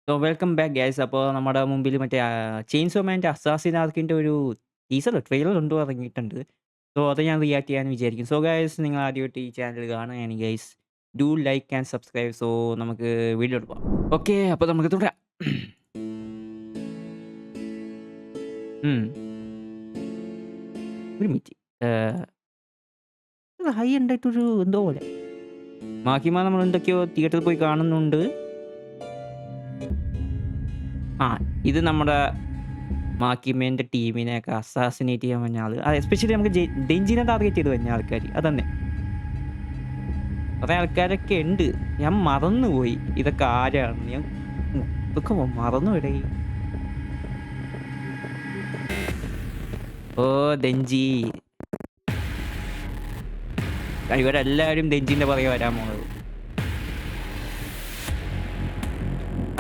So welcome back guys. അപ്പോൾ നമ്മുടെ മുമ്പിൽ മറ്റേ ചെയിൻസോ മാൻ്റെ അസാസിൻ ആർക്കിൻ്റെ ഒരു ടീസർ ട്രെയിലർ ഉണ്ടോ ഇറങ്ങിയിട്ടുണ്ട്. സോ അത് ഞാൻ റിയാക്ട് ചെയ്യാമെന്ന് വിചാരിക്കും. സോ ഗൈസ്, നിങ്ങൾ ആദ്യമായിട്ട് ഈ ചാനൽ കാണുകയാണ് guys, do like and subscribe. So നമുക്ക് വീഡിയോ എടുക്കാം. ഓക്കെ, അപ്പോൾ നമുക്ക് തുടരാം. ഉം. ഒരു മിനിറ്റ്. ഹൈ ഉണ്ടായിട്ടൊരു എന്തോ പോലെ മാക്കിമാ നമ്മൾ എന്തൊക്കെയോ തിയേറ്ററിൽ പോയി കാണുന്നുണ്ട്. ആ, ഇത് നമ്മുടെ മാക്കിമേൻ്റെ ടീമിനെയൊക്കെ അസാസിനേറ്റ് ചെയ്യാൻ വന്ന ആള്. എസ്പെഷ്യലി നമുക്ക് ഡെഞ്ചിനെ ടാർഗറ്റ് ചെയ്ത് വന്ന ആൾക്കാർ അതന്നെ. കുറേ ആൾക്കാരൊക്കെ ഉണ്ട്. ഞാൻ മറന്നുപോയി ഇതൊക്കെ ആരാണ്. ഇതൊക്കെ മറന്നുപോയി. ഓ, ദെഞ്ചി. ഇവരെല്ലാവരും ദെഞ്ചിന്റെ പുറകെ വരാൻ പോണത്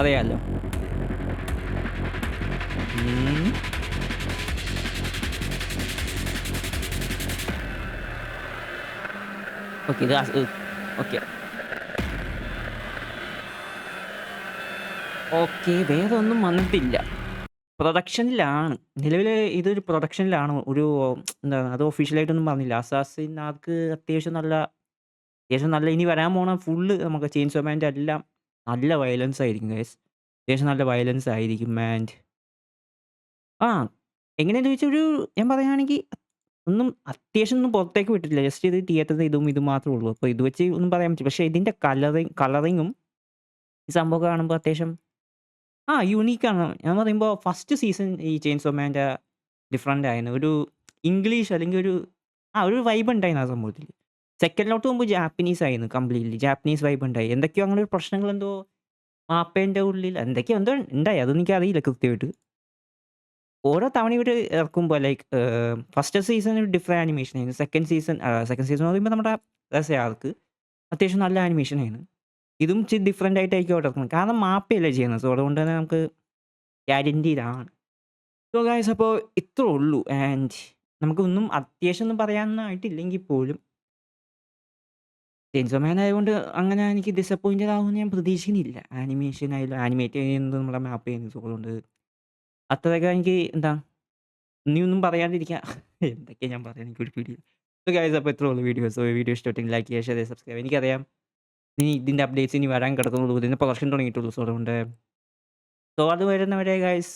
അറിയാലോ. ഉം. ഓക്കെ, ഇത് ഓക്കെ ഓക്കെ, വേറെ ഒന്നും വന്നിട്ടില്ല. പ്രൊഡക്ഷനിലാണ് നിലവിൽ. ഇതൊരു പ്രൊഡക്ഷനിലാണ്. ഒരു എന്താണ്, അത് ഒഫീഷ്യലായിട്ടൊന്നും പറഞ്ഞില്ല. അസാസിൻ ആർക്ക് അത്യാവശ്യം നല്ല ഇനി വരാൻ പോണ ഫുള്ള് നമുക്ക് ചെയിൻസോ മാൻ്റെ എല്ലാം നല്ല വയലൻസ് ആയിരിക്കും ഗൈസ്. അത്യാവശ്യം നല്ല വയലൻസ് ആയിരിക്കും. ആൻഡ് ആ, എങ്ങനെയാന്ന് ചോദിച്ചാൽ ഞാൻ പറയുകയാണെങ്കിൽ ഒന്നും അത്യാവശ്യം ഒന്നും പുറത്തേക്ക് വിട്ടിട്ടില്ല. ജസ്റ്റ് ഇത് തിയേറ്ററിൽ ഇതും മാത്രമേ ഉള്ളൂ. അപ്പോൾ ഇത് വെച്ച് ഒന്നും പറയാൻ പറ്റില്ല. പക്ഷേ ഇതിൻ്റെ കളറിങ്ങും ഈ സംഭവമൊക്കെ കാണുമ്പോൾ അത്യാവശ്യം യുണീക്കാണ്. ഞാൻ പറയുമ്പോൾ ഫസ്റ്റ് സീസൺ ഈ ചെയിൻസോ മാൻ്റെ ഡിഫറൻ്റ് ആയിരുന്നു. ഒരു ഇംഗ്ലീഷ് അല്ലെങ്കിൽ ഒരു വൈബ് ഉണ്ടായിരുന്നു ആ സംഭവത്തിൽ. സെക്കൻഡിലോട്ട് പോകുമ്പോൾ ജാപ്പനീസ് ആയിരുന്നു. കംപ്ലീറ്റ്ലി ജാപ്പനീസ് വൈബ് ഉണ്ടായി. എന്തൊക്കെയോ അങ്ങനെ ഒരു പ്രശ്നങ്ങൾ എന്തോ മാപ്പേൻ്റെ ഉള്ളിൽ എന്തൊക്കെയോ എന്തോ ഉണ്ടായി. അതൊന്നും എനിക്കറിയില്ല കൃത്യമായിട്ട്. ഓരോ തവണ ഇവർ ഇറക്കുമ്പോൾ ലൈക്ക് ഫസ്റ്റ് സീസൺ ഒരു ഡിഫറെൻറ്റ് ആനിമേഷൻ ആയിരുന്നു. സെക്കൻഡ് സീസൺ എന്ന് പറയുമ്പോൾ നമ്മുടെ ആൾക്ക് അത്യാവശ്യം നല്ല ആനിമേഷൻ ആയിരുന്നു. ഇതും ഇച്ചിരി ഡിഫറെൻ്റ് ആയിട്ടായിരിക്കും അവിടെ ഇറക്കുന്നത്. കാരണം മാപ്പയല്ലേ ചെയ്യുന്നത്. സോ അതുകൊണ്ട് തന്നെ നമുക്ക് ഗ്യാരൻറ്റീഡാണ്. സോ ഗൈസ്, അപ്പോൾ ഇത്രേ ഉള്ളൂ. ആൻഡ് നമുക്കൊന്നും അത്യാവശ്യം ഒന്നും പറയാനൊന്നായിട്ടില്ലെങ്കിൽ പോലും ചെയിൻസോ മാൻ ആയതുകൊണ്ട് അങ്ങനെ എനിക്ക് ഡിസപ്പോയിൻറ്റഡ് ആകുമെന്ന് ഞാൻ പ്രതീക്ഷിക്കുന്നില്ല. ആനിമേഷൻ ആയാലും ആനിമേറ്റ് ചെയ്യുന്നത് നമ്മുടെ മാപ്പ് ചെയ്യുന്നത്. സോ അതുകൊണ്ട് അത്രയൊക്കെ എനിക്ക് എന്താ ഇനിയൊന്നും പറയാണ്ടിരിക്കാൻ എന്തൊക്കെയാണ് ഞാൻ പറയാൻ എനിക്കൊരു പിടിയില്ല. സോ ഗൈസ്, അപ്പോൾ ഇത്രേ ഉള്ളൂ വീഡിയോ. സോ വീഡിയോ ഇഷ്ടപ്പെട്ടെങ്കിൽ ലൈക്ക് ചെയ്യുക, ഷെയർ ചെയ്യുക, സബ്സ്ക്രൈബ്. എനിക്കറിയാം ഇനി ഇതിൻ്റെ അപ്ഡേറ്റ്സ് ഇനി വരാൻ കിടക്കുന്നുള്ളൂ. ഇതിൻ്റെ പ്രൊഡക്ഷൻ തുടങ്ങിയിട്ടുള്ളൂ. സോ അതുകൊണ്ട് അത് വരുന്നവരെ ഗൈസ്